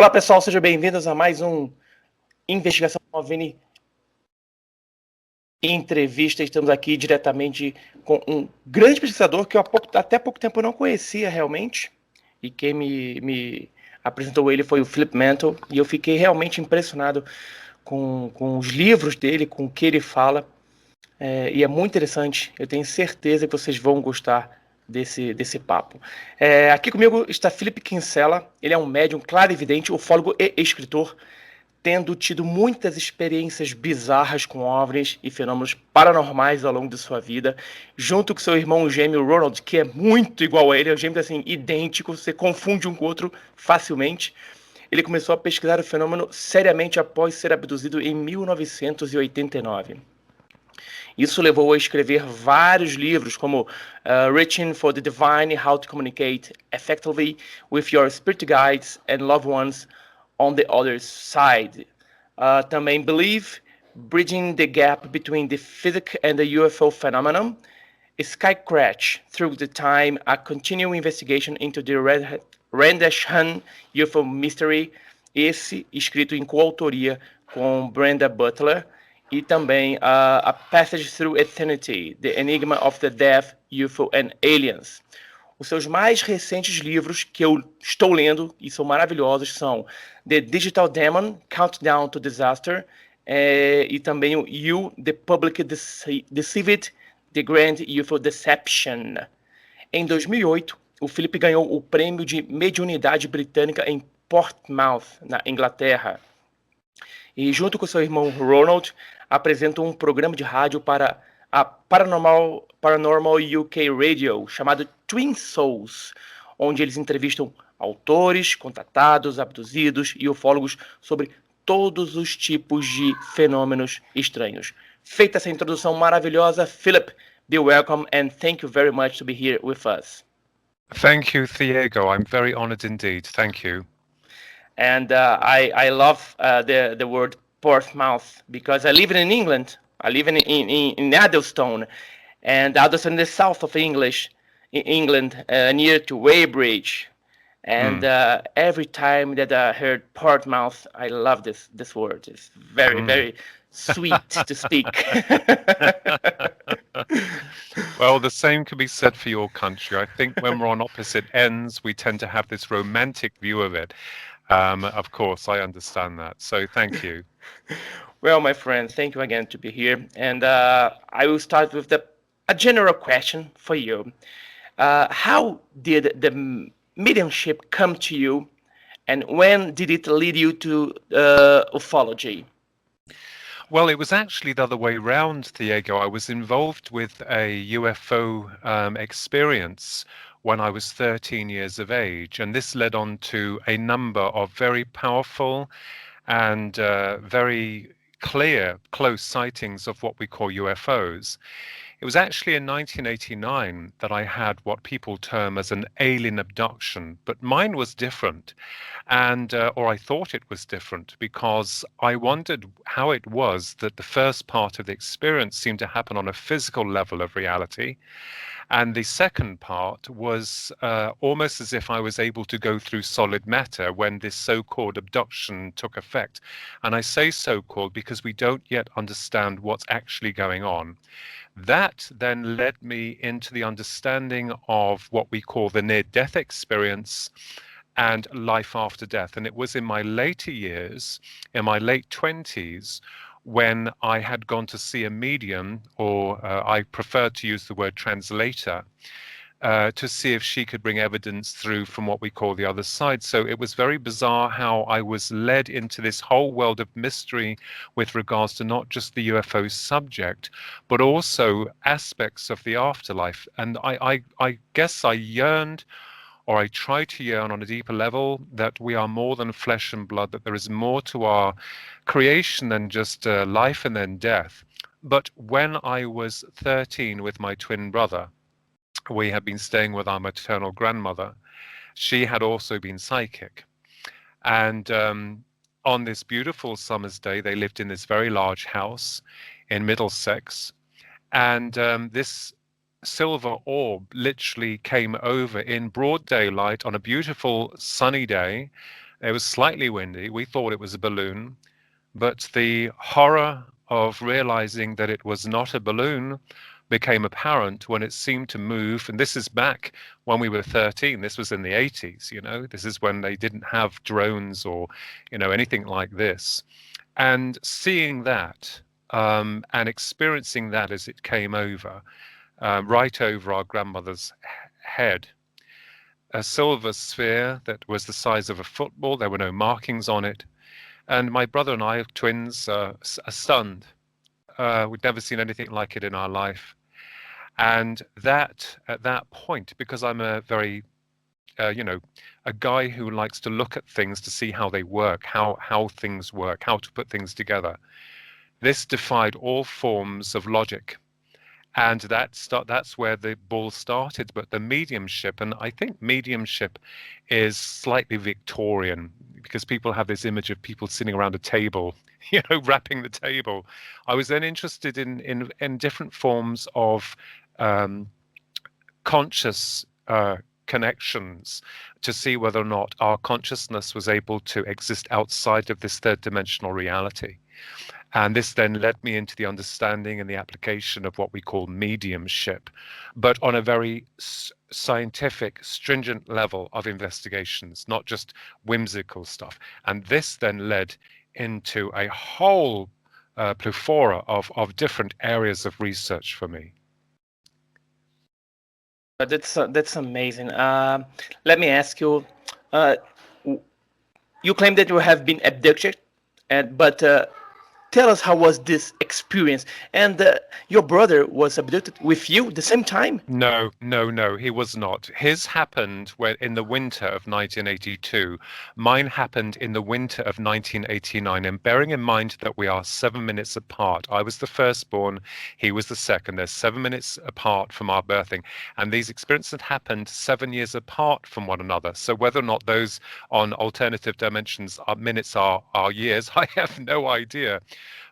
Olá pessoal, sejam bem-vindos a mais um Investigação OVNI Entrevista. Estamos aqui diretamente com um grande pesquisador que eu até pouco tempo eu não conhecia realmente. E quem me apresentou ele foi o Philip Mantle. E eu fiquei realmente impressionado com os livros dele, com o que ele fala. E é muito interessante. Eu tenho certeza que vocês vão gostar desse papo. Aqui comigo está Philip Kinsella. Ele é um médium clarividente, ufólogo e escritor, tendo tido muitas experiências bizarras com OVNIs e fenômenos paranormais ao longo de sua vida, junto com seu irmão gêmeo Ronald, que é muito igual a ele, é um gêmeo assim, idêntico, você confunde um com o outro facilmente. Ele começou a pesquisar o fenômeno seriamente após ser abduzido em 1989. Isso levou a escrever vários livros, como Reaching for the Divine, How to Communicate Effectively with Your Spirit Guides and Loved Ones on the Other Side. Também Believe, Bridging the Gap Between the Physic and the UFO Phenomenon. Skycrash, Through the Time, A Continuing Investigation into the Rendlesham UFO Mystery. Esse escrito em coautoria com Brenda Butler. E também A Passage Through Eternity, The Enigma of the Death, UFO and Aliens. Os seus mais recentes livros que eu estou lendo e são maravilhosos são The Digital Demon, Countdown to Disaster, e também o You, The Public Deceived, The Grand UFO Deception. Em 2008, o Philip ganhou o Prêmio de Mediunidade Britânica em Portsmouth, na Inglaterra. E junto com seu irmão Ronald, apresentam um programa de rádio para a Paranormal UK Radio, chamado Twin Souls, onde eles entrevistam autores, contatados, abduzidos e ufólogos sobre todos os tipos de fenômenos estranhos. Feita essa introdução maravilhosa, Philip, be welcome and thank you very much to be here with us. Thank you, Diego. I'm very honored indeed. Thank you. And I love the word Portsmouth because I live in England. I live in Addlestone, and Addlestone is the south of England, near to Weybridge. And every time that I heard Portsmouth, I love this word. It's very sweet to speak. Well, the same can be said for your country. I think when we're on opposite ends, we tend to have this romantic view of it. Of course, I understand that. So thank you. Well, my friend, thank you again to be here. And I will start with a general question for you. How did the mediumship come to you, and when did it lead you to ufology? Well, it was actually the other way round, Diego. I was involved with a UFO experience when I was 13 years of age, and this led on to a number of very powerful and very clear, close sightings of what we call UFOs. It was actually in 1989 that I had what people term as an alien abduction, but mine was different, and or I thought it was different, because I wondered how it was that the first part of the experience seemed to happen on a physical level of reality, and the second part was almost as if I was able to go through solid matter when this so-called abduction took effect. And I say so-called because we don't yet understand what's actually going on. That then led me into the understanding of what we call the near-death experience and life after death. And it was in my later years, in my late 20s, when I had gone to see a medium, or I prefer to use the word translator, to see if she could bring evidence through from what we call the other side. So it was very bizarre how I was led into this whole world of mystery with regards to not just the UFO subject, but also aspects of the afterlife. And I guess I yearned, or I try to yearn on a deeper level, that we are more than flesh and blood, that there is more to our creation than just life and then death. But when I was 13 with my twin brother, we had been staying with our maternal grandmother. She had also been psychic. And on this beautiful summer's day, they lived in this very large house in Middlesex. And this silver orb literally came over in broad daylight on a beautiful sunny day, It was slightly windy. We thought it was a balloon, but the horror of realizing that it was not a balloon became apparent when it seemed to move. And this is back when we were 13. This was in the 80s, you know. This is when they didn't have drones or, you know, anything like this. And seeing that and experiencing that as it came over, right over our grandmother's head, a silver sphere that was the size of a football. There were no markings on it. And my brother and I, twins, are stunned. We'd never seen anything like it in our life. And that, at that point, because I'm a very, you know, a guy who likes to look at things to see how they work, how things work, how to put things together, this defied all forms of logic. And that's where the ball started. But the mediumship, and I think mediumship is slightly Victorian, because people have this image of people sitting around a table, you know, wrapping the table. I was then interested in different forms of conscious connections to see whether or not our consciousness was able to exist outside of this third dimensional reality. And this then led me into the understanding and the application of what we call mediumship, but on a very scientific, stringent level of investigations, not just whimsical stuff. And this then led into a whole plethora of different areas of research for me. That's amazing. Let me ask you. You claim that you have been abducted, but tell us, how was this experience? And your brother was abducted with you at the same time? No, he was not. His happened in the winter of 1982. Mine happened in the winter of 1989. And bearing in mind that we are 7 minutes apart, I was the firstborn, he was the second. There's 7 minutes apart from our birthing. And these experiences had happened 7 years apart from one another. So whether or not those on alternative dimensions are minutes are years, I have no idea.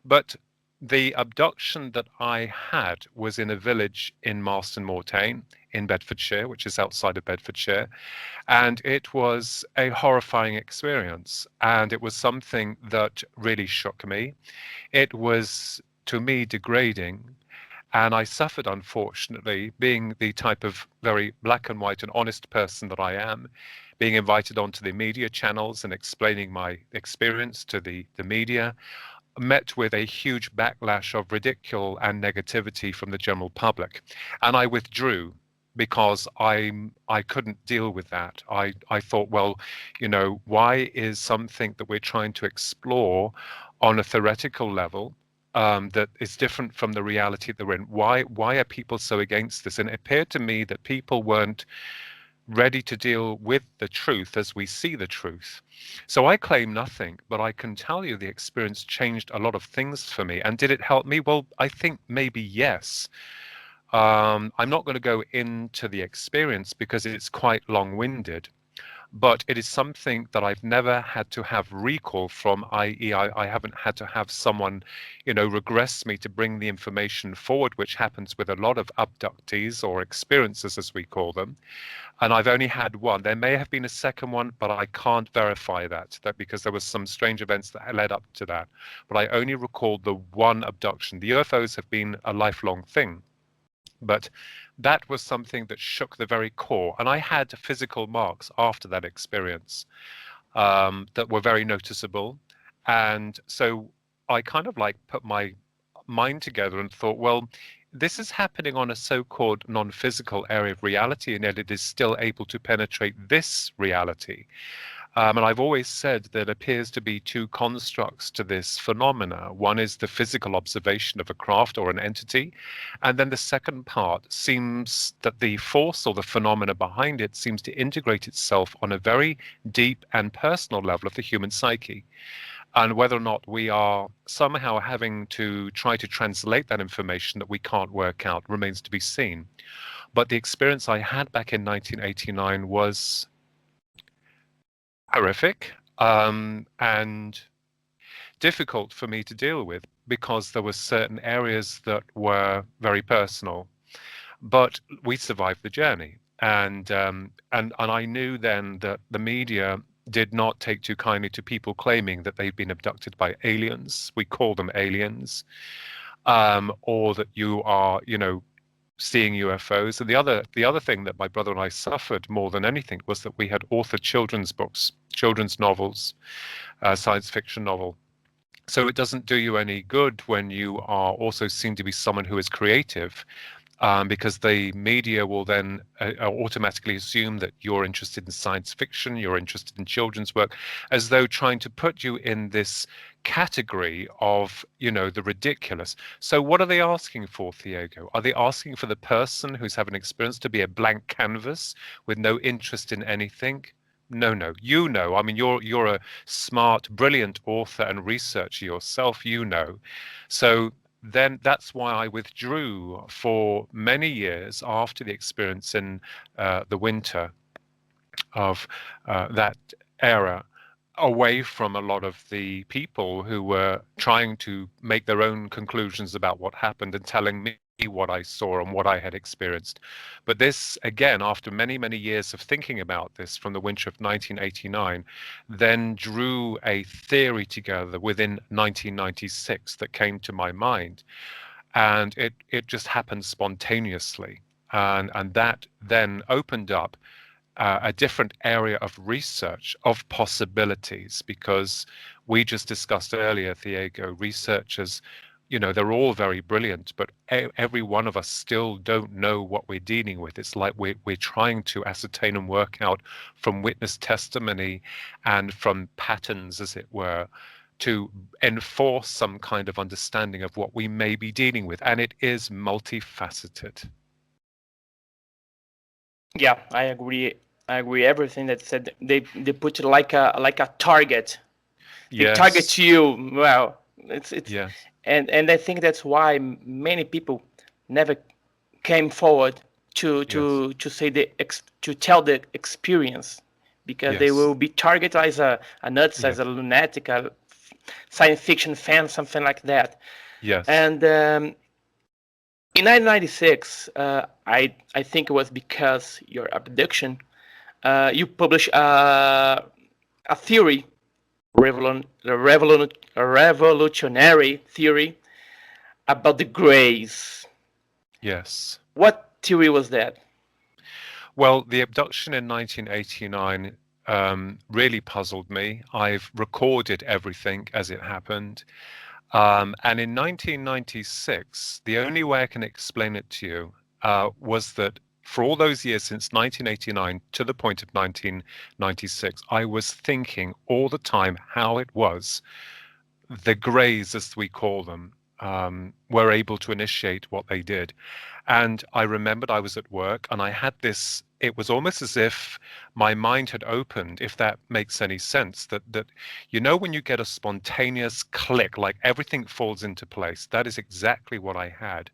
But the abduction that I had was in a village in Marston Mortain in Bedfordshire, which is outside of Bedfordshire. And it was a horrifying experience. And it was something that really shook me. It was, to me, degrading. And I suffered, unfortunately, being the type of very black and white and honest person that I am, being invited onto the media channels and explaining my experience to the media, met with a huge backlash of ridicule and negativity from the general public. And I withdrew because I couldn't deal with that. I thought, well, you know, why is something that we're trying to explore on a theoretical level that is different from the reality that we're in? Why are people so against this? And it appeared to me that people weren't ready to deal with the truth as we see the truth. So I claim nothing, but I can tell you the experience changed a lot of things for me. And did it help me? Well, I think maybe yes. I'm not going to go into the experience because it's quite long-winded, but it is something that I've never had to have recall from, i.e. I haven't had to have someone, you know, regress me to bring the information forward, which happens with a lot of abductees or experiences, as we call them. And I've only had one. There may have been a second one, but I can't verify that because there was some strange events that led up to that. But I only recalled the one abduction. The UFOs have been a lifelong thing. But that was something that shook the very core. And I had physical marks after that experience that were very noticeable. And so I kind of like put my mind together and thought, well, this is happening on a so-called non-physical area of reality, and yet it is still able to penetrate this reality. And I've always said there appears to be two constructs to this phenomena. One is the physical observation of a craft or an entity. And then the second part seems that the force or the phenomena behind it seems to integrate itself on a very deep and personal level of the human psyche. And whether or not we are somehow having to try to translate that information that we can't work out remains to be seen. But the experience I had back in 1989 was horrific and difficult for me to deal with because there were certain areas that were very personal. But we survived the journey, and I knew then that the media did not take too kindly to people claiming that they've been abducted by aliens. We call them aliens, or that you are, seeing UFOs. And the other thing that my brother and I suffered more than anything was that we had authored children's books, children's novels, science fiction novel. So it doesn't do you any good when you are also seen to be someone who is creative, because the media will then automatically assume that you're interested in science fiction, you're interested in children's work, as though trying to put you in this category of, the ridiculous. So what are they asking for, Thiago? Are they asking for the person who's having experience to be a blank canvas with no interest in anything? No. I mean, you're a smart, brilliant author and researcher yourself, So then that's why I withdrew for many years after the experience in the winter of that era, away from a lot of the people who were trying to make their own conclusions about what happened and telling me what I saw and what I had experienced. But this, again, after many, many years of thinking about this from the winter of 1989, then drew a theory together within 1996 that came to my mind. And it just happened spontaneously. And that then opened up a different area of research, of possibilities, because we just discussed earlier, Thiago, researchers, they're all very brilliant, but every one of us still don't know what we're dealing with. It's like we're trying to ascertain and work out from witness testimony and from patterns, as it were, to enforce some kind of understanding of what we may be dealing with. And it is multifaceted. Yeah, I agree. Everything that said. They put it like a target. They Yes. target you. Well, it's Yeah. and I think that's why many people never came forward to say to tell the experience, because they Yes. will be targeted as a nuts, Yes. as a lunatic, a science fiction fan, something like that. Yes. And in 1996, I think it was because your abduction, you published a theory, a revolutionary theory about the Greys. Yes. What theory was that? Well, the abduction in 1989 really puzzled me. I've recorded everything as it happened. And in 1996, the only way I can explain it to you was that for all those years since 1989 to the point of 1996, I was thinking all the time how it was the Greys, as we call them, were able to initiate what they did. And I remembered I was at work and I had this, it was almost as if my mind had opened, if that makes any sense, that when you get a spontaneous click, like everything falls into place, that is exactly what I had.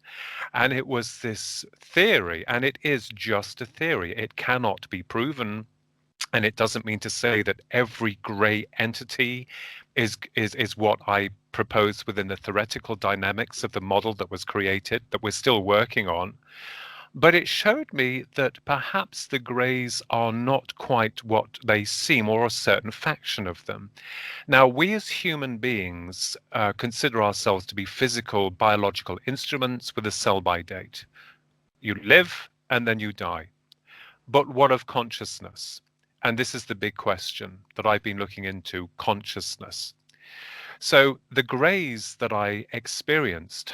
And it was this theory, and it is just a theory. It cannot be proven. And it doesn't mean to say that every grey entity is what I proposed within the theoretical dynamics of the model that was created, that we're still working on. But it showed me that perhaps the greys are not quite what they seem, or a certain faction of them. Now, we as human beings consider ourselves to be physical, biological instruments with a sell-by date. You live and then you die. But what of consciousness? And this is the big question that I've been looking into, consciousness. So the greys that I experienced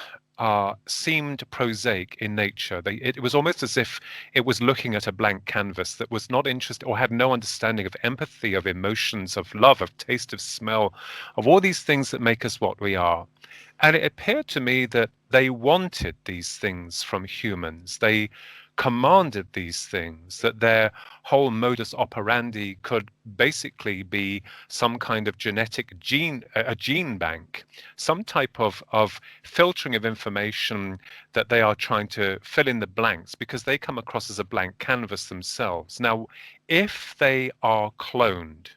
seemed prosaic in nature. It was almost as if it was looking at a blank canvas that was not interested or had no understanding of empathy, of emotions, of love, of taste, of smell, of all these things that make us what we are. And it appeared to me that they wanted these things from humans. They commanded these things, that their whole modus operandi could basically be some kind of genetic a gene bank, some type of filtering of information that they are trying to fill in the blanks, because they come across as a blank canvas themselves. Now, if they are cloned,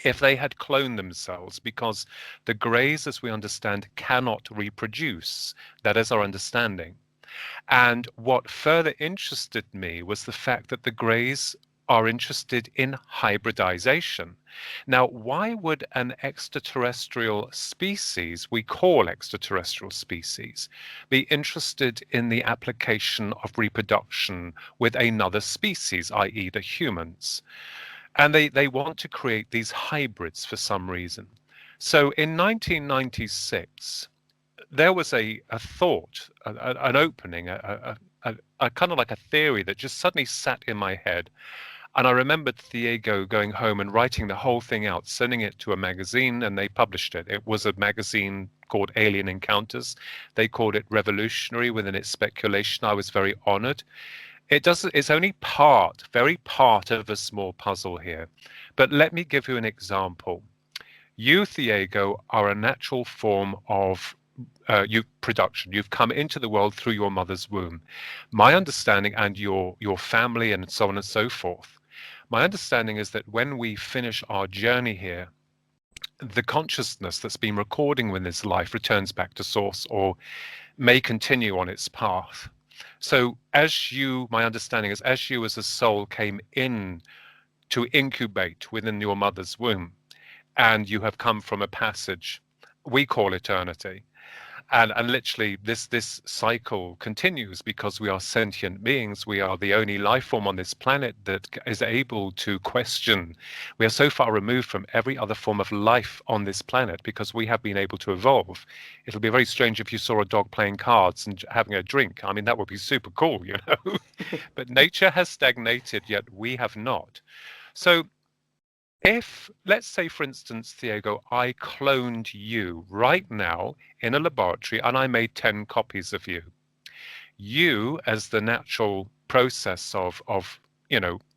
if they had cloned themselves, because the greys, as we understand, cannot reproduce, that is our understanding. And what further interested me was the fact that the greys are interested in hybridization. Now, why would an extraterrestrial species, we call extraterrestrial species, be interested in the application of reproduction with another species, i.e. the humans? And they want to create these hybrids for some reason. So in 1996, there was a thought, an opening, a kind of like a theory that just suddenly sat in my head. And I remembered Diego going home and writing the whole thing out, sending it to a magazine, and they published it. It was a magazine called Alien Encounters. They called it revolutionary within its speculation. I was very honored. It's only very part of a small puzzle here. But let me give you an example. You, Diego, are a natural form of production. You've come into the world through your mother's womb. My understanding, and your family and so on and so forth, my understanding is that when we finish our journey here, the consciousness that's been recording with this life returns back to source or may continue on its path. So my understanding is, as you as a soul came in to incubate within your mother's womb, and you have come from a passage we call eternity, and literally this cycle continues because we are sentient beings. We are the only life form on this planet that is able to question. We are so far removed from every other form of life on this planet because we have been able to evolve. It'll be very strange if you saw a dog playing cards and having a drink. I mean, that would be super cool, But nature has stagnated, yet we have not. So if, let's say, for instance, Diego, I cloned you right now in a laboratory and I made 10 copies of you, you, as the natural process of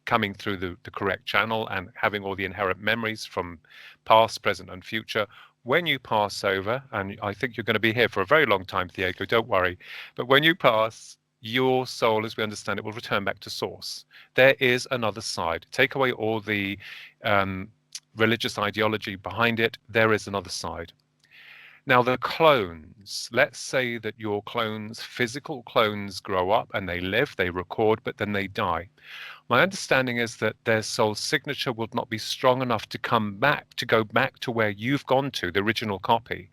coming through the correct channel and having all the inherent memories from past, present, and future, when you pass over, and I think you're going to be here for a very long time, Diego, don't worry, but when you pass, your soul, as we understand it, will return back to source. There is another side. Take away all the religious ideology behind it. There is another side. Now, the clones, let's say that your clones, physical clones, grow up and they live, they record, but then they die. My understanding is that their soul signature will not be strong enough to go back to where you've gone to, the original copy.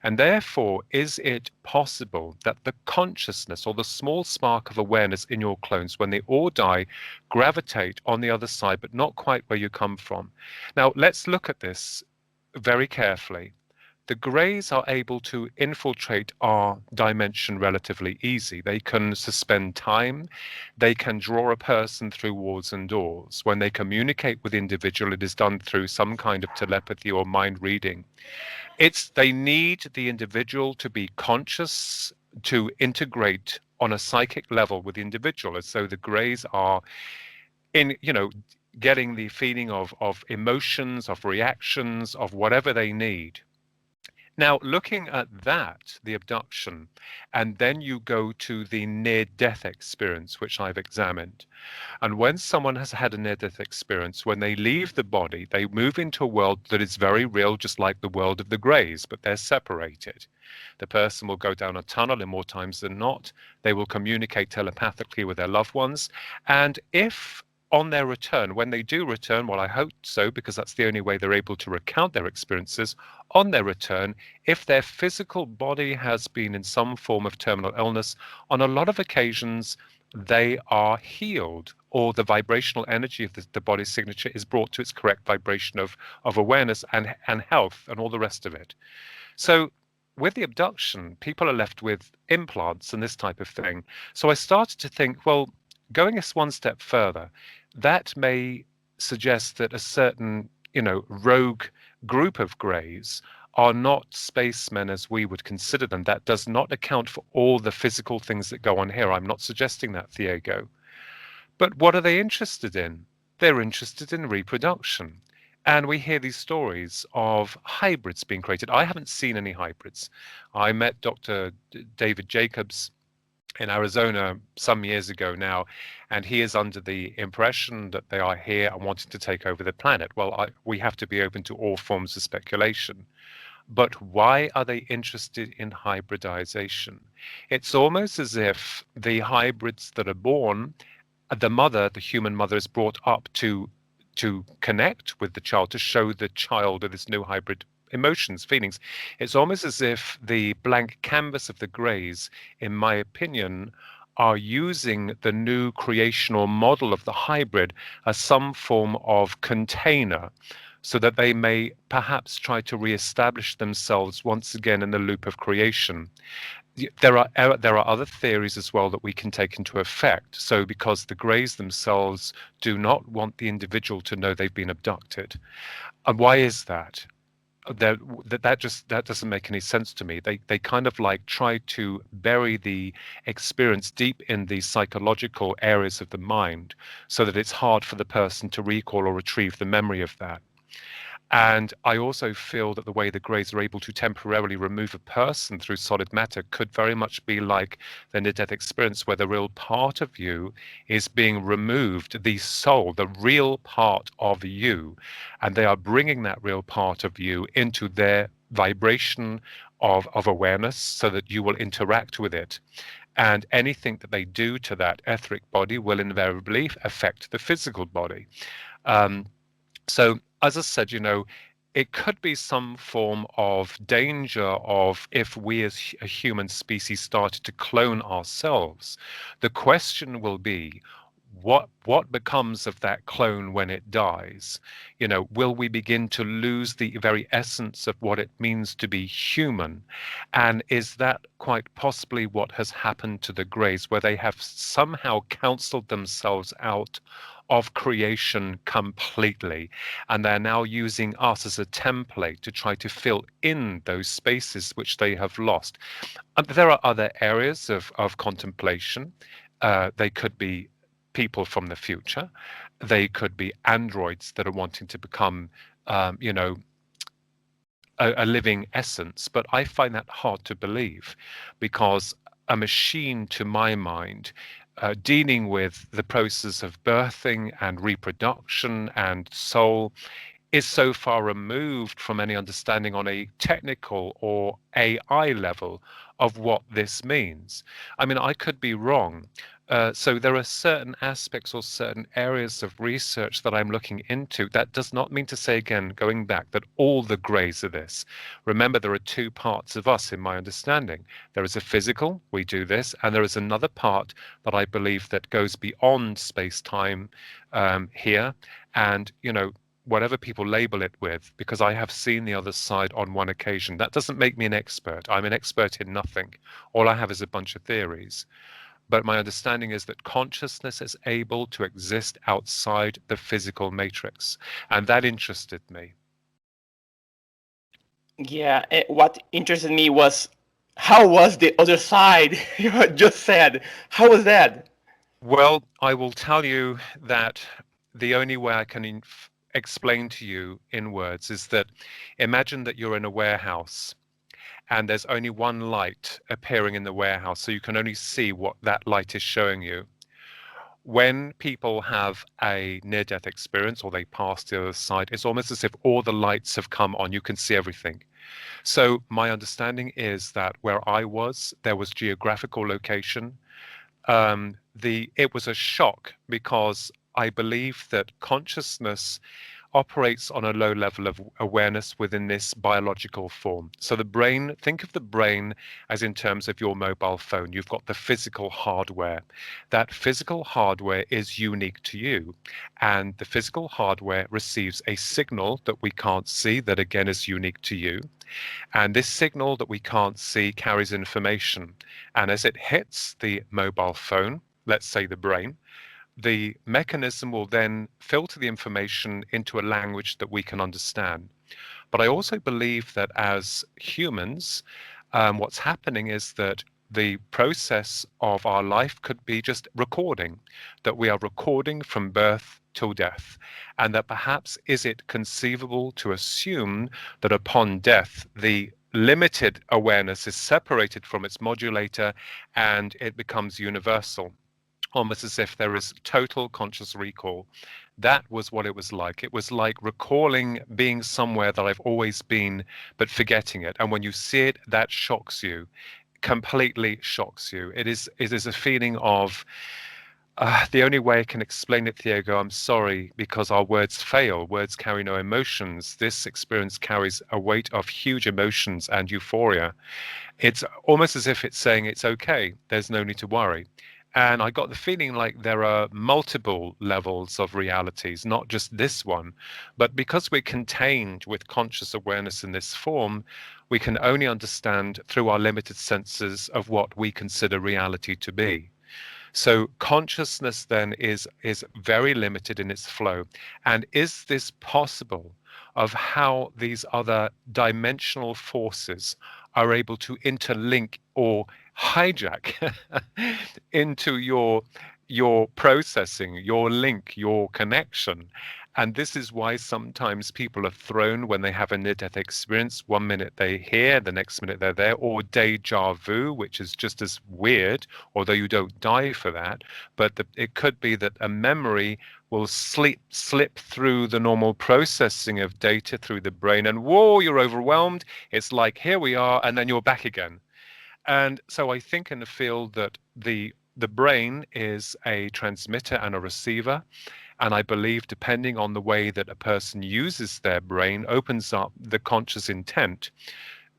And therefore, is it possible that the consciousness or the small spark of awareness in your clones, when they all die, gravitate on the other side, but not quite where you come from? Now, let's look at this very carefully. The Greys are able to infiltrate our dimension relatively easy. They can suspend time. They can draw a person through walls and doors. When they communicate with the individual, it is done through some kind of telepathy or mind reading. They need the individual to be conscious to integrate on a psychic level with the individual, as though the Greys are getting the feeling of emotions, of reactions, of whatever they need. Now, looking at that, the abduction, and then you go to the near-death experience, which I've examined. And when someone has had a near-death experience, when they leave the body, they move into a world that is very real, just like the world of the Greys, but they're separated. The person will go down a tunnel, and more times than not, they will communicate telepathically with their loved ones. And if on their return, when they do return, well, I hope so, because that's the only way they're able to recount their experiences, on their return, if their physical body has been in some form of terminal illness, on a lot of occasions, they are healed, or the vibrational energy of the body's signature is brought to its correct vibration of awareness and health and all the rest of it. So with the abduction, people are left with implants and this type of thing. So I started to think, well, going one step further, that may suggest that a certain, rogue group of Greys are not spacemen as we would consider them. That does not account for all the physical things that go on here. I'm not suggesting that, Diego. But what are they interested in? They're interested in reproduction. And we hear these stories of hybrids being created. I haven't seen any hybrids. I met Dr. David Jacobs in Arizona some years ago now, and he is under the impression that they are here and wanting to take over the planet. Well, we have to be open to all forms of speculation. But why are they interested in hybridization? It's almost as if the hybrids that are born the mother, the human mother, is brought up to connect with the child, to show the child this new hybrid emotions, feelings. It's almost as if the blank canvas of the Greys, in my opinion, are using the new creational model of the hybrid as some form of container, so that they may perhaps try to reestablish themselves once again in the loop of creation. There are other theories as well that we can take into effect. So because the Greys themselves do not want the individual to know they've been abducted. And why is that? That doesn't make any sense to me. They kind of like try to bury the experience deep in the psychological areas of the mind, so that it's hard for the person to recall or retrieve the memory of that. And I also feel that the way the Greys are able to temporarily remove a person through solid matter could very much be like the near-death experience, where the real part of you is being removed, the soul, the real part of you. And they are bringing that real part of you into their vibration of awareness, so that you will interact with it. And anything that they do to that etheric body will invariably affect the physical body. So, as I said, it could be some form of danger of, if we as a human species started to clone ourselves. The question will be, what becomes of that clone when it dies? Will we begin to lose the very essence of what it means to be human? And is that quite possibly what has happened to the Greys, where they have somehow counseled themselves out of creation completely, and they're now using us as a template to try to fill in those spaces which they have lost? And there are other areas of contemplation. They could be people from the future. They could be androids that are wanting to become, a living essence. But I find that hard to believe, because a machine, to my mind, dealing with the process of birthing and reproduction and soul, is so far removed from any understanding on a technical or AI level of what this means. I mean, I could be wrong. So there are certain aspects or certain areas of research that I'm looking into. That does not mean to say, again, going back, that all the Greys are this. Remember, there are two parts of us, in my understanding. There is a physical, we do this, and there is another part that I believe that goes beyond space-time here. And, whatever people label it with, because I have seen the other side on one occasion, that doesn't make me an expert. I'm an expert in nothing. All I have is a bunch of theories. But my understanding is that consciousness is able to exist outside the physical matrix. And that interested me. Yeah, what interested me was, how was the other side? You just said, how was that? Well, I will tell you that the only way I can explain to you in words is that, imagine that you're in a warehouse and there's only one light appearing in the warehouse, so you can only see what that light is showing you. When people have a near-death experience or they pass the other side, it's almost as if all the lights have come on. You can see everything. So my understanding is that where I was, there was geographical location. It was a shock, because I believe that consciousness operates on a low level of awareness within this biological form. So the brain, think of the brain as in terms of your mobile phone. You've got the physical hardware. That physical hardware is unique to you. And the physical hardware receives a signal that we can't see, that again is unique to you. And this signal that we can't see carries information. And as it hits the mobile phone, let's say the brain, the mechanism will then filter the information into a language that we can understand. But I also believe that as humans, what's happening is that the process of our life could be just recording, that we are recording from birth till death, and that perhaps is it conceivable to assume that upon death, the limited awareness is separated from its modulator and it becomes universal, almost as if there is total conscious recall. That was what it was like. It was like recalling being somewhere that I've always been, but forgetting it. And when you see it, that shocks you, completely shocks you. It is a feeling of The only way I can explain it, Diego, I'm sorry, because our words fail. Words carry no emotions. This experience carries a weight of huge emotions and euphoria. It's almost as if it's saying it's okay, there's no need to worry. And I got the feeling like there are multiple levels of realities, not just this one. But because we're contained with conscious awareness in this form, we can only understand through our limited senses of what we consider reality to be. So consciousness then is very limited in its flow. And is this possible of how these other dimensional forces are able to interlink or hijack into your processing, your link, your connection? And this is why sometimes people are thrown when they have a near-death experience. One minute they hear, the next minute they're there, or deja vu, which is just as weird, although you don't die for that. But it could be that a memory will slip through the normal processing of data through the brain, and whoa, you're overwhelmed. It's like, here we are, and then you're back again. And so I think in the field that the brain is a transmitter and a receiver. And I believe, depending on the way that a person uses their brain, opens up the conscious intent.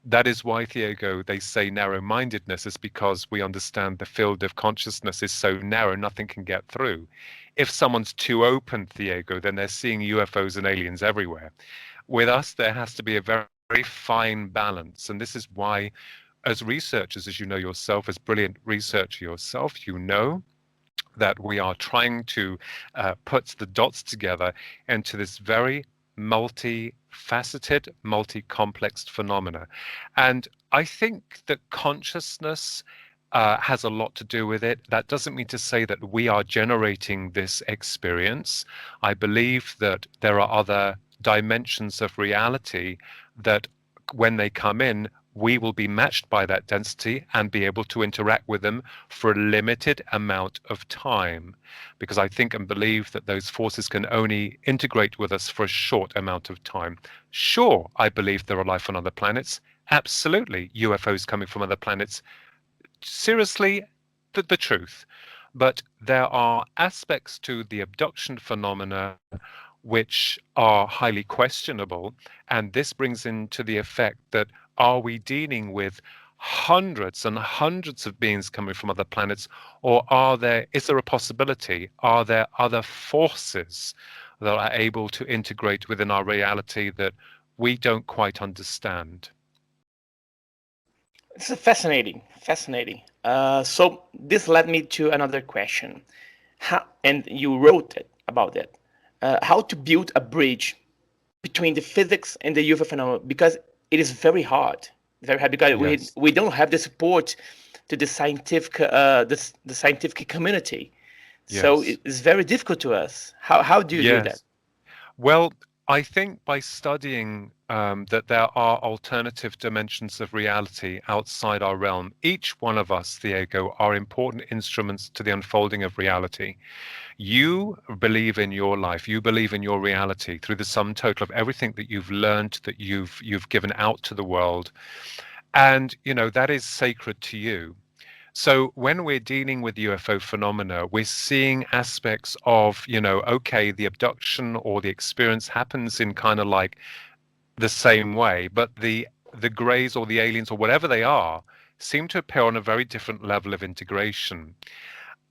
That is why, Diego, they say narrow-mindedness is because we understand the field of consciousness is so narrow, nothing can get through. If someone's too open, Diego, then they're seeing UFOs and aliens everywhere. With us, there has to be a very, very fine balance. And this is why, as researchers, as you know yourself, as brilliant researcher yourself, you know that we are trying to put the dots together into this very multifaceted, multi-complex phenomena. And I think that consciousness has a lot to do with it. That doesn't mean to say that we are generating this experience. I believe that there are other dimensions of reality that when they come in, we will be matched by that density and be able to interact with them for a limited amount of time. Because I think and believe that those forces can only integrate with us for a short amount of time. Sure, I believe there are life on other planets. Absolutely, UFOs coming from other planets. Seriously, the truth. But there are aspects to the abduction phenomena which are highly questionable. And this brings into the effect that are we dealing with hundreds and hundreds of beings coming from other planets, or is there a possibility? Are there other forces that are able to integrate within our reality that we don't quite understand? It's fascinating, fascinating. So this led me to another question. And you wrote it about it. How to build a bridge between the physics and the UFO phenomenon, because it is very hard because Yes. we don't have the support to the scientific the scientific community, so Yes. it's very difficult to us. How do you do that? Yes. Well, I think by studying that there are alternative dimensions of reality outside our realm, each one of us, Diego, are important instruments to the unfolding of reality. You believe in your life, you believe in your reality through the sum total of everything that you've learned, that you've given out to the world. And, that is sacred to you. So when we're dealing with UFO phenomena, we're seeing aspects of, okay, the abduction or the experience happens in kind of like the same way, but the greys or the aliens or whatever they are seem to appear on a very different level of integration.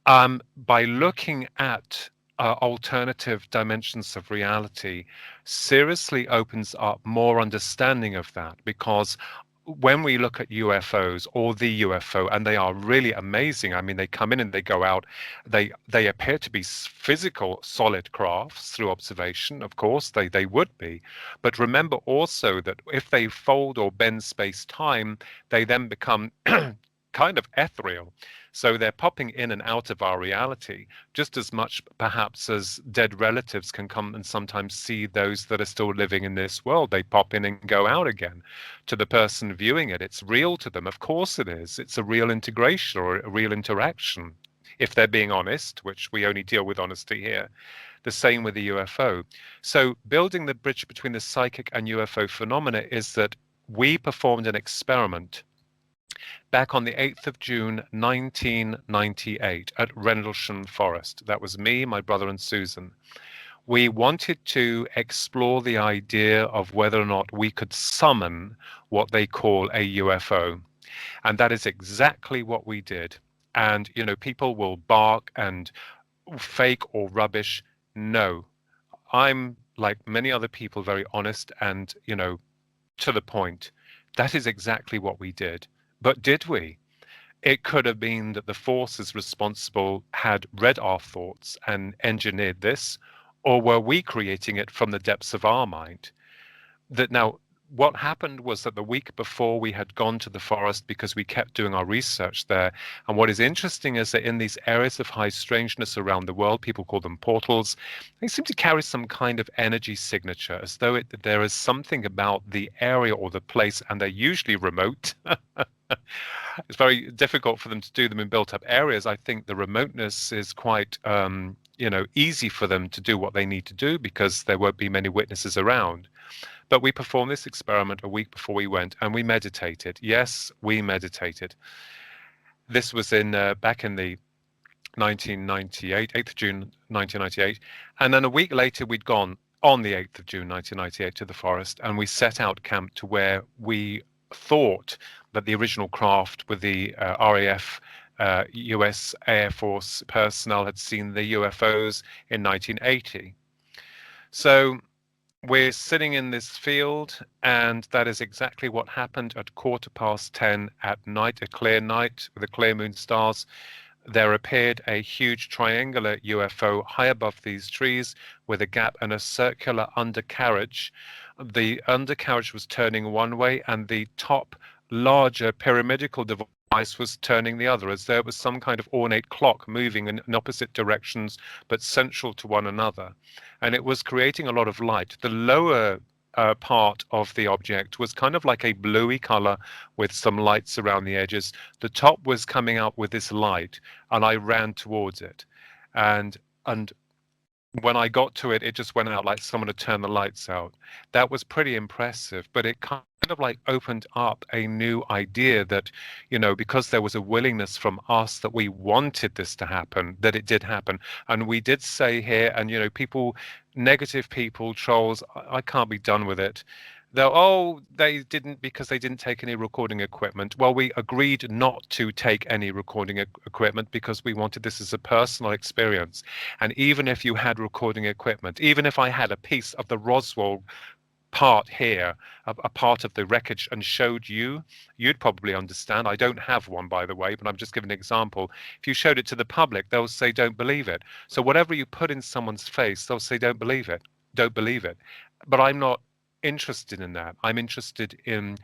By looking at alternative dimensions of reality seriously opens up more understanding of that, because when we look at UFOs or the UFO, and they are really amazing. I mean, they come in and they go out. They appear to be physical, solid crafts through observation. Of course, they would be. But remember also that if they fold or bend space-time, they then become kind of ethereal. So they're popping in and out of our reality just as much, perhaps, as dead relatives can come and sometimes see those that are still living in this world. They pop in and go out again. To the person viewing it, it's real to them. Of course it is. It's a real integration or a real interaction, if they're being honest, which we only deal with honesty here. The same with the UFO. So building the bridge between the psychic and UFO phenomena is that we performed an experiment back on the 8th of June, 1998, at Rendlesham Forest. That was me, my brother, and Susan. We wanted to explore the idea of whether or not we could summon what they call a UFO. And that is exactly what we did. And, you know, people will bark and fake or rubbish. No, I'm, like many other people, very honest and, you know, to the point. That is exactly what we did. But did we? It could have been that the forces responsible had read our thoughts and engineered this, or were we creating it from the depths of our mind? That now, what happened was that the week before we had gone to the forest because we kept doing our research there. And what is interesting is that in these areas of high strangeness around the world, people call them portals, they seem to carry some kind of energy signature, as though there is something about the area or the place, and they're usually remote. It's very difficult for them to do them in built up areas. I think the remoteness is quite, you know, easy for them to do what they need to do because there won't be many witnesses around. But we performed this experiment a week before we went, and we meditated. Yes, we meditated. This was in back in the 1998, 8th of June 1998. And then a week later, we'd gone on the 8th of June 1998 to the forest, and we set out camp to where we thought that the original craft with the RAF US Air Force personnel had seen the UFOs in 1980. So we're sitting in this field, and that is exactly what happened at 10:15 at night, a clear night with a clear moon, stars. There appeared a huge triangular UFO high above these trees with a gap and a circular undercarriage. The undercarriage was turning one way, and the top larger pyramidical device was turning the other, as there was some kind of ornate clock moving in opposite directions but central to one another. And it was creating a lot of light. The lower part of the object was kind of like a bluey color with some lights around the edges. The top was coming out with this light, and I ran towards it. And when I got to it, it just went out like someone had turned the lights out. That was pretty impressive, but it kind of like opened up a new idea that, you know, because there was a willingness from us that we wanted this to happen, that it did happen. And we did say here, and, you know, people, negative people, trolls, I can't be done with it. They'll, oh, they didn't because they didn't take any recording equipment. Well, we agreed not to take any recording equipment because we wanted this as a personal experience. And even if you had recording equipment, even if I had a piece of the Roswell part here, a part of the wreckage, and showed you, you'd probably understand. I don't have one, by the way, but I'm just giving an example. If you showed it to the public, they'll say, don't believe it. So whatever you put in someone's face, they'll say, don't believe it. Don't believe it. But I'm not interested in that. I'm interested in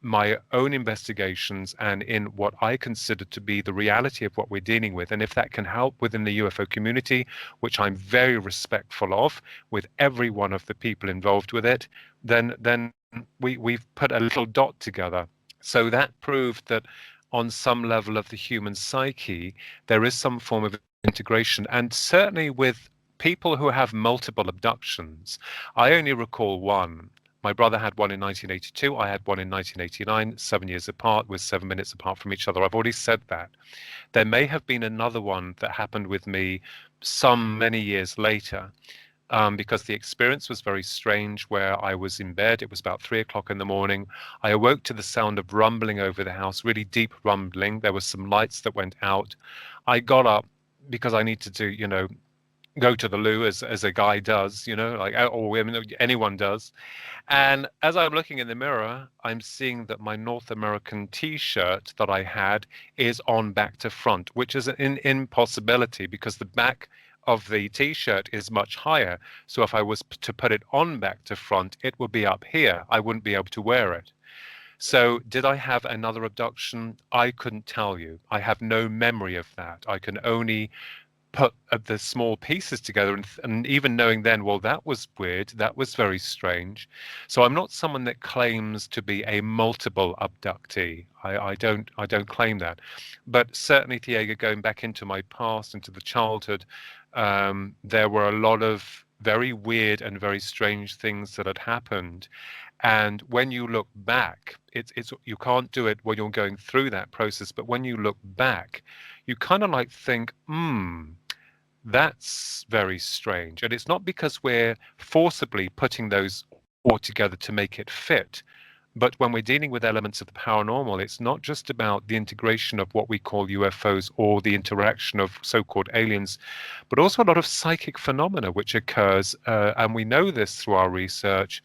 my own investigations and in what I consider to be the reality of what we're dealing with. And if that can help within the UFO community, which I'm very respectful of, with every one of the people involved with it, then we've put a little dot together. So that proved that on some level of the human psyche, there is some form of integration. And certainly with people who have multiple abductions, I only recall one. My brother had one in 1982. I had one in 1989, 7 years apart, with 7 minutes apart from each other. I've already said that. There may have been another one that happened with me many years later, because the experience was very strange, where I was in bed. It was about 3 o'clock in the morning. I awoke to the sound of rumbling over the house, really deep rumbling. There were some lights that went out. I got up because I needed to, you know, go to the loo, as a guy does, you know, like, or I mean, anyone does. And as I'm looking in the mirror, I'm seeing that my North American T-shirt that I had is on back to front, which is an impossibility because the back of the T-shirt is much higher. So if I was to put it on back to front, it would be up here. I wouldn't be able to wear it. So did I have another abduction? I couldn't tell you. I have no memory of that. I can only put the small pieces together, and even knowing then, well, that was weird, that was very strange. So I'm not someone that claims to be a multiple abductee. I don't claim that. But certainly, Diego, going back into my past, into the childhood, there were a lot of very weird and very strange things that had happened. And when you look back, it's you can't do it when you're going through that process, but when you look back, you kind of like think, that's very strange. And it's not because we're forcibly putting those all together to make it fit. But when we're dealing with elements of the paranormal, it's not just about the integration of what we call UFOs or the interaction of so-called aliens, but also a lot of psychic phenomena which occurs, and we know this through our research.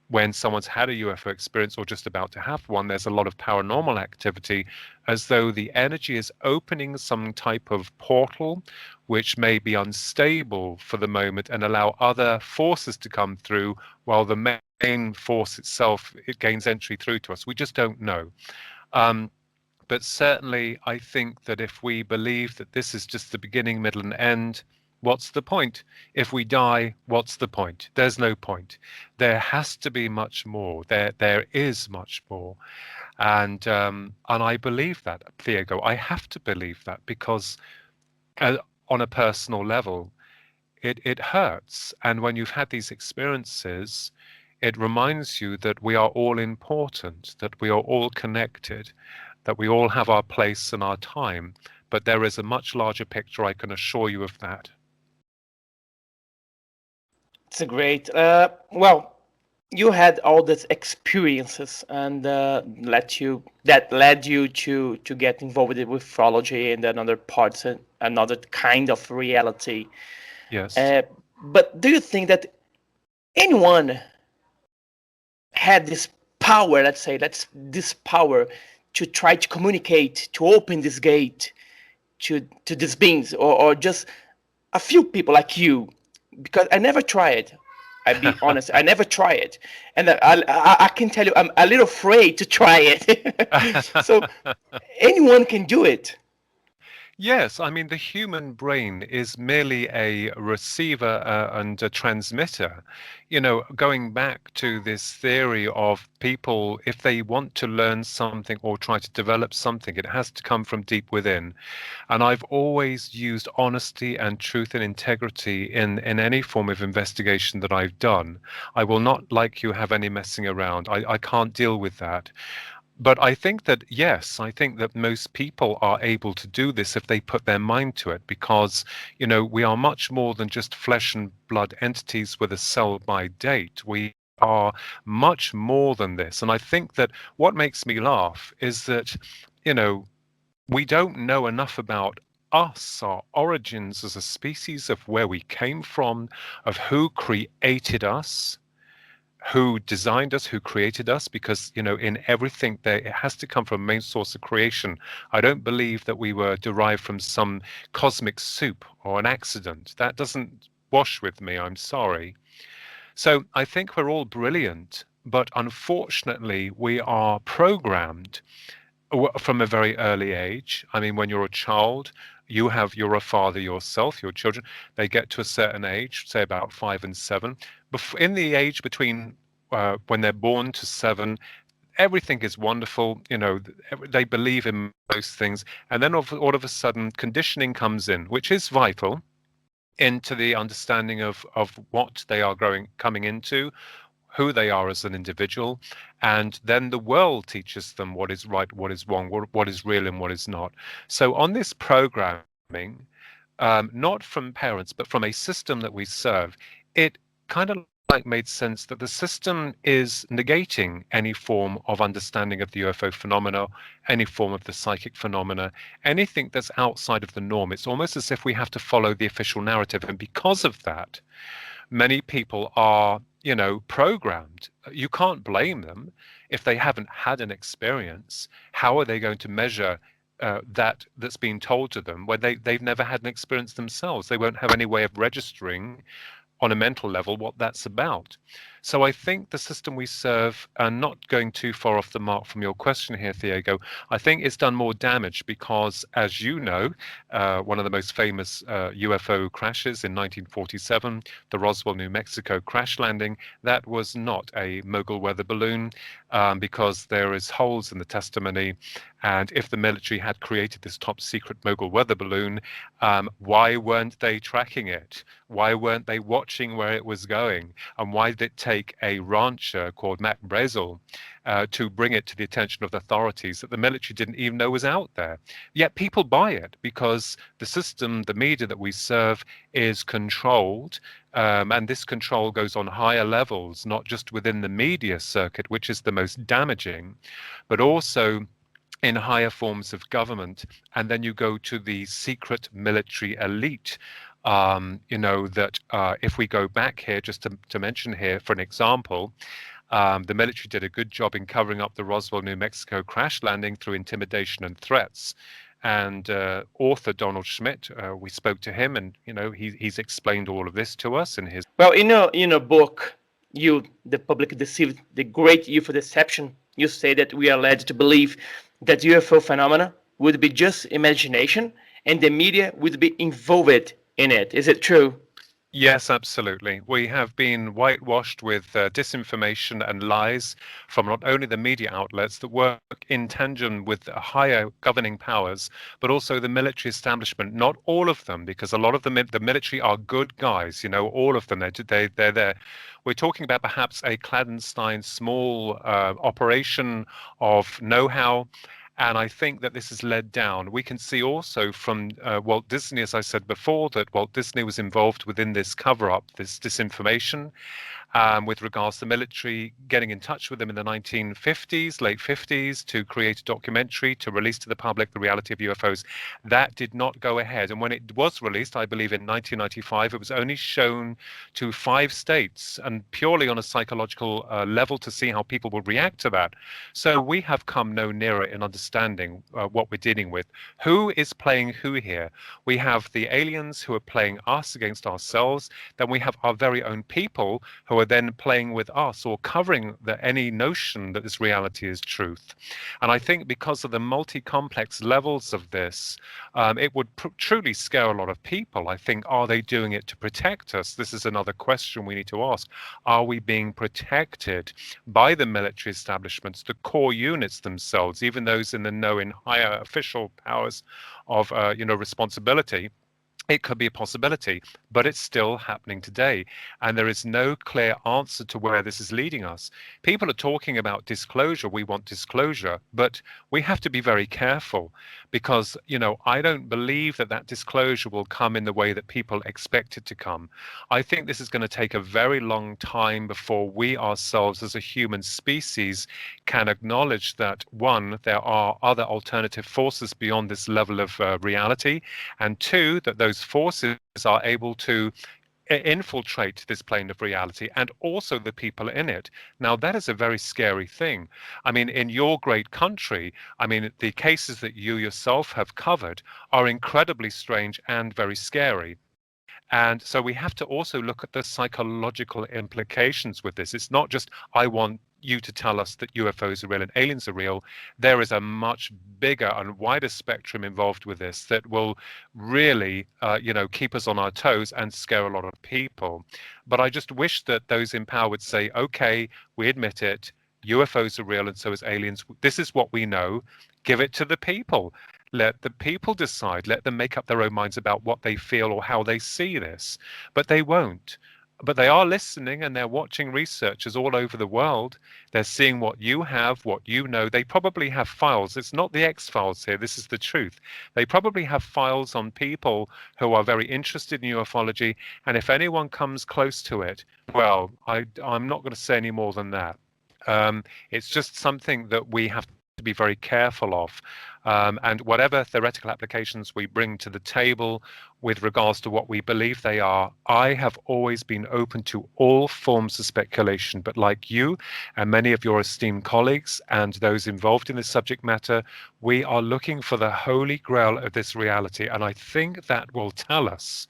When someone's had a UFO experience or just about to have one, there's a lot of paranormal activity, as though the energy is opening some type of portal which may be unstable for the moment and allow other forces to come through, while the main force itself, it gains entry through to us. We just don't know. But certainly, I think that if we believe that this is just the beginning, middle, and end, what's the point? If we die, what's the point? There's no point. There has to be much more. There is much more, and I believe that, Thiago. I have to believe that because, on a personal level, it hurts. And when you've had these experiences, it reminds you that we are all important, that we are all connected, that we all have our place and our time. But there is a much larger picture, I can assure you of that. It's a great. Well, you had all these experiences, and that led you to get involved with ufology and another parts and another kind of reality. Yes. But do you think that anyone had this power? Let's say this power to try to communicate, to open this gate to these beings, or just a few people like you? Because I never tried. I'll be honest, I never try it, and I can tell you I'm a little afraid to try it. So anyone can do it. Yes, I mean, the human brain is merely a receiver and a transmitter. You know, going back to this theory of people, if they want to learn something or try to develop something, it has to come from deep within. And I've always used honesty and truth and integrity in any form of investigation that I've done. I will not, like you, have any messing around. I can't deal with that. But I think that, yes, I think that most people are able to do this if they put their mind to it, because, you know, we are much more than just flesh and blood entities with a sell-by date. We are much more than this. And I think that what makes me laugh is that, you know, we don't know enough about us, our origins as a species, of where we came from, of who created us, who designed us, who created us, because, you know, in everything there, it has to come from a main source of creation. I don't believe that we were derived from some cosmic soup or an accident. That doesn't wash with me, I'm sorry. So I think we're all brilliant, but unfortunately we are programmed from a very early age. I mean, when you're a child, you're a father yourself, your children, they get to a certain age, say about 5 and 7. In the age between when they're born to 7, everything is wonderful. You know, they believe in most things. And then all of a sudden, conditioning comes in, which is vital into the understanding of what they are coming into, who they are as an individual, and then the world teaches them what is right, what is wrong, what is real and what is not. So on this programming, not from parents, but from a system that we serve, it kind of like made sense that the system is negating any form of understanding of the UFO phenomena, any form of the psychic phenomena, anything that's outside of the norm. It's almost as if we have to follow the official narrative. And because of that, many people are, you know, programmed. You can't blame them if they haven't had an experience. How are they going to measure that's being told to them when they've never had an experience themselves? They won't have any way of registering on a mental level what that's about. So I think the system we serve, and not going too far off the mark from your question here, Thiago, I think it's done more damage because, as you know, one of the most famous UFO crashes in 1947, the Roswell, New Mexico crash landing, that was not a mogul weather balloon, because there is holes in the testimony. And if the military had created this top secret mogul weather balloon, why weren't they tracking it? Why weren't they watching where it was going? And why did it take a rancher called Mac Brazel to bring it to the attention of the authorities that the military didn't even know was out there. Yet people buy it because the system, the media that we serve is controlled, and this control goes on higher levels, not just within the media circuit, which is the most damaging, but also in higher forms of government. And then you go to the secret military elite. That if we go back here, just to mention here, for an example, the military did a good job in covering up the Roswell, New Mexico crash landing through intimidation and threats. And author Donald Schmidt, we spoke to him, and he's explained all of this to us in his. Well, in a book, The Public Deceived, The Great UFO Deception, you say that we are led to believe that UFO phenomena would be just imagination and the media would be involved in it. Is it true? Yes, absolutely. We have been whitewashed with disinformation and lies from not only the media outlets that work in tandem with higher governing powers, but also the military establishment. Not all of them, because a lot of the military are good guys. All of them. They're there. We're talking about perhaps a clandestine small operation of know-how. And I think that this has led down. We can see also from Walt Disney, as I said before, that Walt Disney was involved within this cover-up, this disinformation, with regards to the military getting in touch with them in the 1950s, late 50s, to create a documentary to release to the public the reality of UFOs. That did not go ahead. And when it was released, I believe in 1995, it was only shown to 5 states, and purely on a psychological level to see how people would react to that. So we have come no nearer in understanding what we're dealing with. Who is playing who here? We have the aliens who are playing us against ourselves. Then we have our very own people who are then playing with us or covering any notion that this reality is truth. And I think because of the multi-complex levels of this, it would truly scare a lot of people. I think, are they doing it to protect us? This is another question we need to ask. Are we being protected by the military establishments, the core units themselves, even those in the know, in higher official powers of responsibility? It could be a possibility, but it's still happening today. And there is no clear answer to where this is leading us. People are talking about disclosure. We want disclosure, but we have to be very careful because, I don't believe that disclosure will come in the way that people expect it to come. I think this is going to take a very long time before we ourselves as a human species can acknowledge that, one, there are other alternative forces beyond this level of reality, and two, that those forces are able to infiltrate this plane of reality and also the people in it. Now, that is a very scary thing. I mean, in your great country, the cases that you yourself have covered are incredibly strange and very scary. And so we have to also look at the psychological implications with this. It's not just, I want you to tell us that UFOs are real and aliens are real. There is a much bigger and wider spectrum involved with this that will really, keep us on our toes and scare a lot of people. But I just wish that those in power would say, okay, we admit it. UFOs are real and so is aliens. This is what we know. Give it to the people. Let the people decide. Let them make up their own minds about what they feel or how they see this. But they won't. But they are listening and they're watching researchers all over the world. They're seeing what you have, what you know. They probably have files. It's not the X-Files here. This is the truth. They probably have files on people who are very interested in ufology. And if anyone comes close to it, well, I'm not going to say any more than that. It's just something that we have to be very careful of. And whatever theoretical applications we bring to the table with regards to what we believe they are, I have always been open to all forms of speculation. But like you and many of your esteemed colleagues and those involved in this subject matter, we are looking for the holy grail of this reality. And I think that will tell us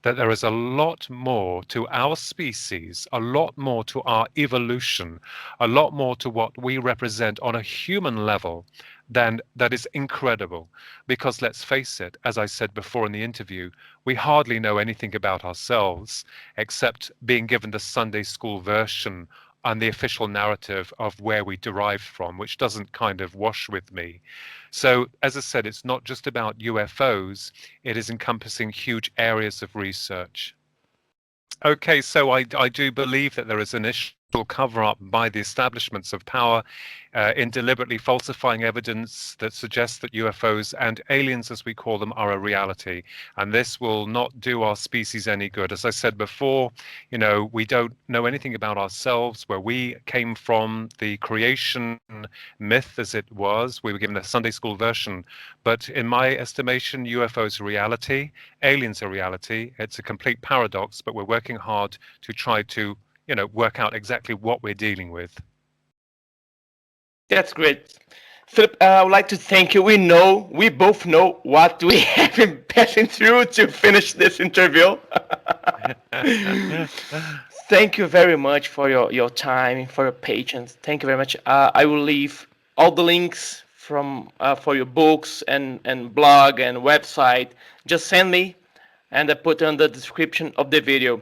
that there is a lot more to our species, a lot more to our evolution, a lot more to what we represent on a human level than that is incredible. Because let's face it, as I said before in the interview, we hardly know anything about ourselves except being given the Sunday school version and the official narrative of where we derived from, which doesn't kind of wash with me. So, as I said, it's not just about UFOs, it is encompassing huge areas of research. Okay, so I do believe that there is an issue cover-up by the establishments of power in deliberately falsifying evidence that suggests that UFOs and aliens, as we call them, are a reality. And this will not do our species any good. As I said before, we don't know anything about ourselves, where we came from, the creation myth as it was. We were given a Sunday school version. But in my estimation, UFOs are reality, aliens are reality. It's a complete paradox, but we're working hard to try to work out exactly what we're dealing with. That's great. Philip, I would like to thank you. We both know what we have been passing through to finish this interview. Thank you very much for your time, for your patience. Thank you very much. I will leave all the links for your books and blog and website. Just send me, and I put on the description of the video.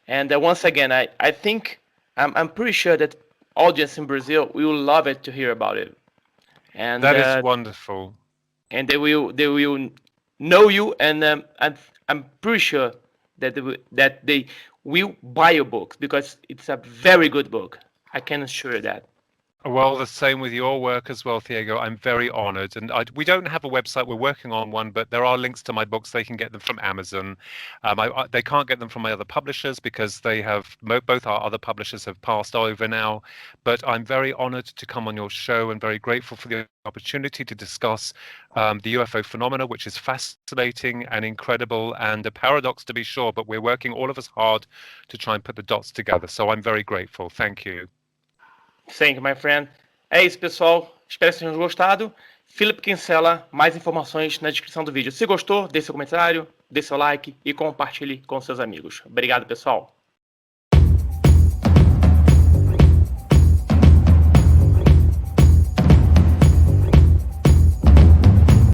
And once again, I think I'm pretty sure that audience in Brazil will love it to hear about it. And that is wonderful. And they will know you, and I'm pretty sure that they will buy your book, because it's a very good book. I can assure you that. Well, the same with your work as well, Diego. I'm very honored. And we don't have a website. We're working on one, but there are links to my books. They can get them from Amazon. They can't get them from my other publishers because they have both our other publishers have passed over now. But I'm very honored to come on your show and very grateful for the opportunity to discuss the UFO phenomena, which is fascinating and incredible and a paradox to be sure. But we're working, all of us, hard to try and put the dots together. So I'm very grateful. Thank you. Thank you, my friend. É isso, pessoal. Espero que vocês tenham gostado. Philip Kinsella, mais informações na descrição do vídeo. Se gostou, deixe seu comentário, dê seu like e compartilhe com seus amigos. Obrigado, pessoal.